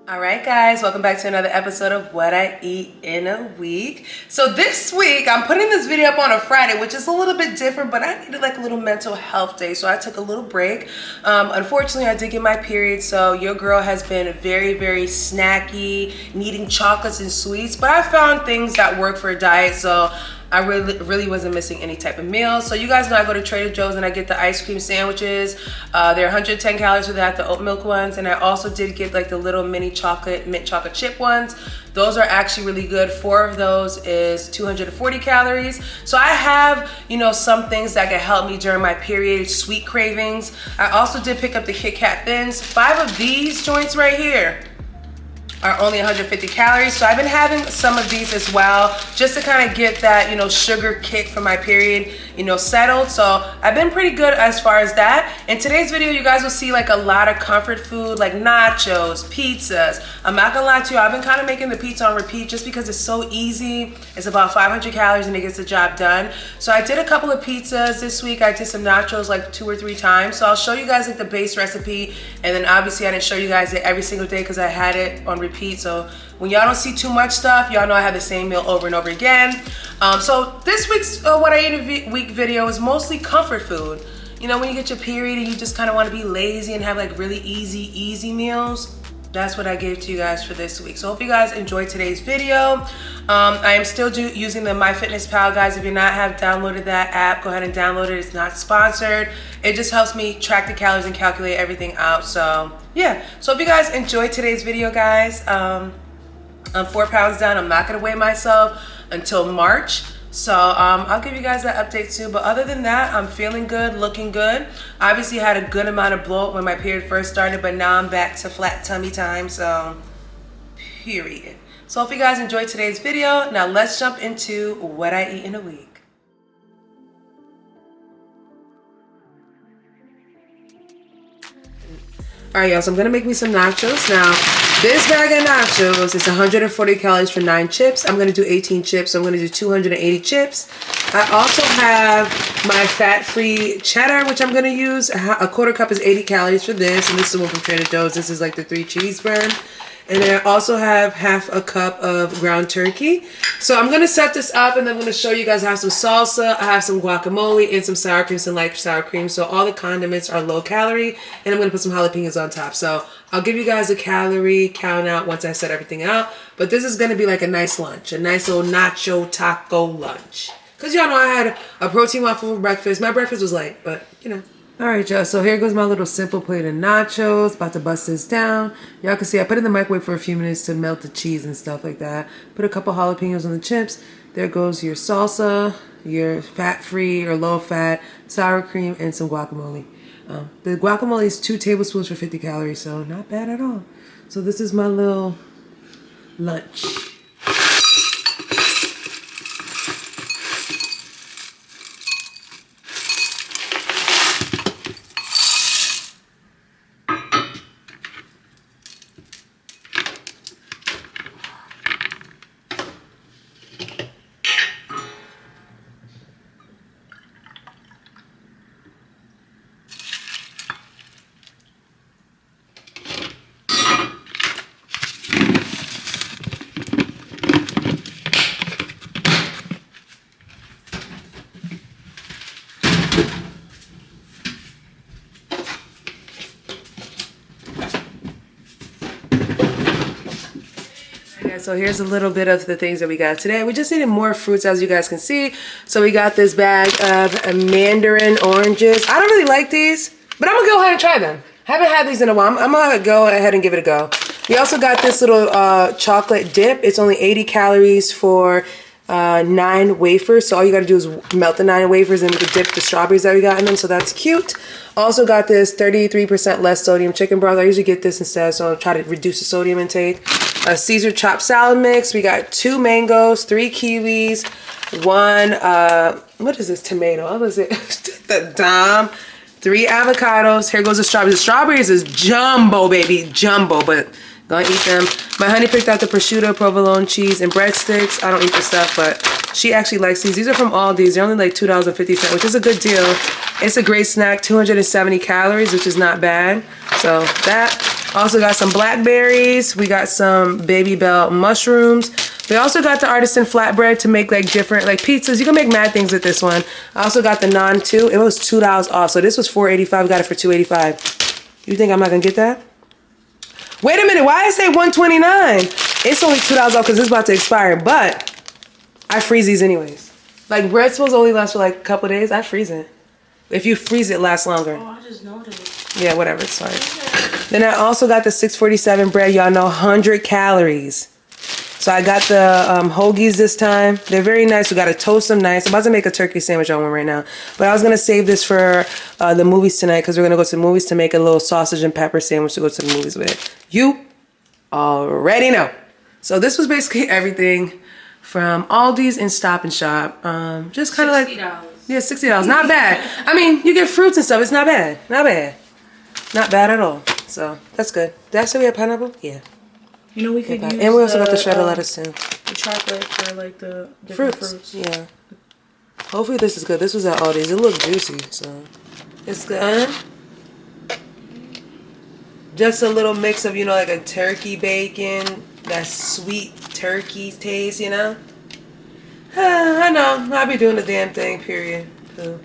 All right, guys, welcome back to another episode of What I Eat in a Week. So this week, I'm putting this video up on a Friday, which is a little bit different, but I needed like a little mental health day, so I took a little break. Unfortunately, I did get my period, so your girl has been very, very snacky, needing chocolates and sweets, but I found things that work for a diet, so I really wasn't missing any type of meal. So you guys know I go to Trader Joe's and I get the ice cream sandwiches. They're 110 calories for that, the oat milk ones. And I also did get like the little mini mint chocolate chip ones. Those are actually really good. 4 of those is 240 calories. So I have, some things that can help me during my period, sweet cravings. I also did pick up the Kit Kat Thins. 5 of these joints right here are only 150 calories. So I've been having some of these as well, just to kind of get that, sugar kick for my period, settled. So I've been pretty good as far as that. In today's video, you guys will see like a lot of comfort food, like nachos, pizzas. I'm not gonna lie to you, I've been kind of making the pizza on repeat just because it's so easy. It's about 500 calories and it gets the job done. So I did a couple of pizzas this week. I did some nachos like 2 or 3 times. So I'll show you guys like the base recipe. And then obviously I didn't show you guys it every single day because I had it on repeat. So when y'all don't see too much stuff, y'all know I have the same meal over and over again. So this week's What I Eat in a Week video is mostly comfort food. When you get your period and you just kind of want to be lazy and have like really easy meals, that's what I gave to you guys for this week. So hope you guys enjoyed today's video. I am still using the MyFitnessPal, guys. If you not have downloaded that app, go ahead and download it. It's not sponsored. It just helps me track the calories and calculate everything out. So yeah, so if you guys enjoyed today's video, guys, I'm 4 pounds down. I'm not gonna weigh myself until March. So I'll give you guys that update too. But other than that, I'm feeling good, looking good. Obviously had a good amount of bloat when my period first started, but now I'm back to flat tummy time, so period. So if you guys enjoyed today's video, now let's jump into what I eat in a week. All right, y'all, so I'm gonna make me some nachos. Now, this bag of nachos is 140 calories for 9 chips. I'm gonna do 18 chips, so I'm gonna do 280 chips. I also have my fat-free cheddar, which I'm gonna use. A quarter cup is 80 calories for this, and this is the one from Trader Joe's. This is like the 3 cheese burn. And then I also have half a cup of ground turkey. So I'm gonna set this up and then I'm gonna show you guys. I have some salsa, I have some guacamole, and some sour cream, some light sour cream. So all the condiments are low calorie, and I'm gonna put some jalapenos on top. So I'll give you guys a calorie count out once I set everything out. But this is gonna be like a nice lunch, a nice little nacho taco lunch. Cause y'all know I had a protein waffle for breakfast. My breakfast was light, but All right, y'all, so here goes my little simple plate of nachos. About to bust this down. Y'all can see I put it in the microwave for a few minutes to melt the cheese and stuff like that. Put a couple jalapenos on the chips. There goes your salsa, your fat-free or low-fat sour cream, and some guacamole. The guacamole is 2 tablespoons for 50 calories, so not bad at all. So this is my little lunch. So here's a little bit of the things that we got today. We just needed more fruits, as you guys can see. So we got this bag of mandarin oranges. I don't really like these, but I'm gonna go ahead and try them. Haven't had these in a while. I'm gonna go ahead and give it a go. We also got this little chocolate dip. It's only 80 calories for 9 wafers. So all you gotta do is melt the 9 wafers and we can dip the strawberries that we got in them. So that's cute. Also got this 33% less sodium chicken broth. I usually get this instead, so I'll try to reduce the sodium intake. A Caesar chopped salad mix. We got 2 mangoes, 3 kiwis, 1, what is this, tomato? What was it? The Dom. 3 avocados. Here goes the strawberries. The strawberries is jumbo, baby, jumbo, but gonna eat them. My honey picked out the prosciutto, provolone cheese, and breadsticks. I don't eat this stuff, but she actually likes these. These are from Aldi's. They're only like $2.50, which is a good deal. It's a great snack, 270 calories, which is not bad. So that. Also got some blackberries. We got some Baby Bell mushrooms. We also got the artisan flatbread to make like different like pizzas. You can make mad things with this one. I also got the naan too. It was $2 off. So this was $4.85. Got it for $2.85. You think I'm not gonna get that? Wait a minute. Why I say $129? It's only $2 off because it's about to expire. But I freeze these anyways. Like bread supposed to only last for like a couple of days. I freeze it. If you freeze it, lasts longer. Oh, I just noticed. Yeah, whatever. It's fine. Then I also got the 647 bread. Y'all know 100 calories. So I got the hoagies this time. They're very nice. We got to toast them nice. I'm about to make a turkey sandwich on one right now. But I was going to save this for the movies tonight because we're going to go to the movies to make a little sausage and pepper sandwich to go to the movies with. You already know. So this was basically everything from Aldi's and Stop and Shop. Just kind of like... $60. Yeah, $60. Not bad. I mean, you get fruits and stuff. It's not bad. Not bad. Not bad at all. So that's good. Did I say we had pineapple? Yeah. You know, we could use and we also got the shredded lettuce too. The chocolate for like the different fruits. Yeah. Hopefully this is good. This was at Aldi's. It looked juicy, so it's good. Just a little mix of, you know, like a turkey bacon, that sweet turkey taste, you know. I know. I'll be doing the damn thing. Period. So.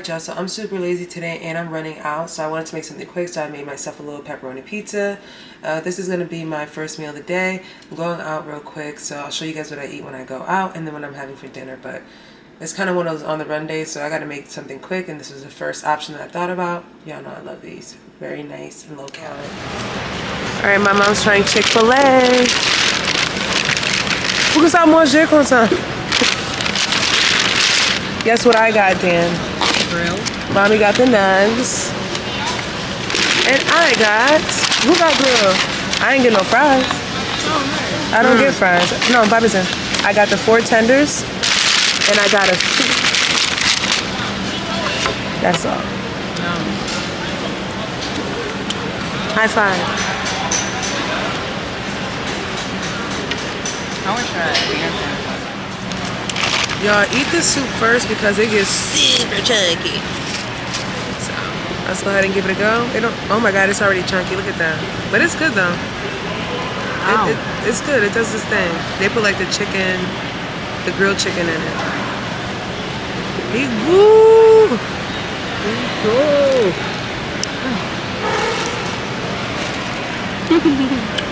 Alright y'all, so I'm super lazy today and I'm running out, so I wanted to make something quick, so I made myself a little pepperoni pizza. This is going to be my first meal of the day. I'm going out real quick, so I'll show you guys what I eat when I go out and then what I'm having for dinner, but it's kind of one of those on the run days, so I got to make something quick, and this was the first option that I thought about. Y'all know I love these. Very nice and low calorie. Alright, my mom's trying Chick-fil-A. Pourquoi ça manger comme ça? Guess what I got, Dan? Grill. Mommy got the nugs. And I got... Who got grill? I ain't get no fries. I don't get fries. No, Bobby's in. I got the 4 tenders. And I got a soup. That's all. High five. I want to try it. Y'all eat the soup first because it gets super chunky. So let's go ahead and give it a go. Oh my god, it's already chunky. Look at that. But it's good though. It's good. It does this thing. They put like the chicken, the grilled chicken in it. Eat good. Eat good.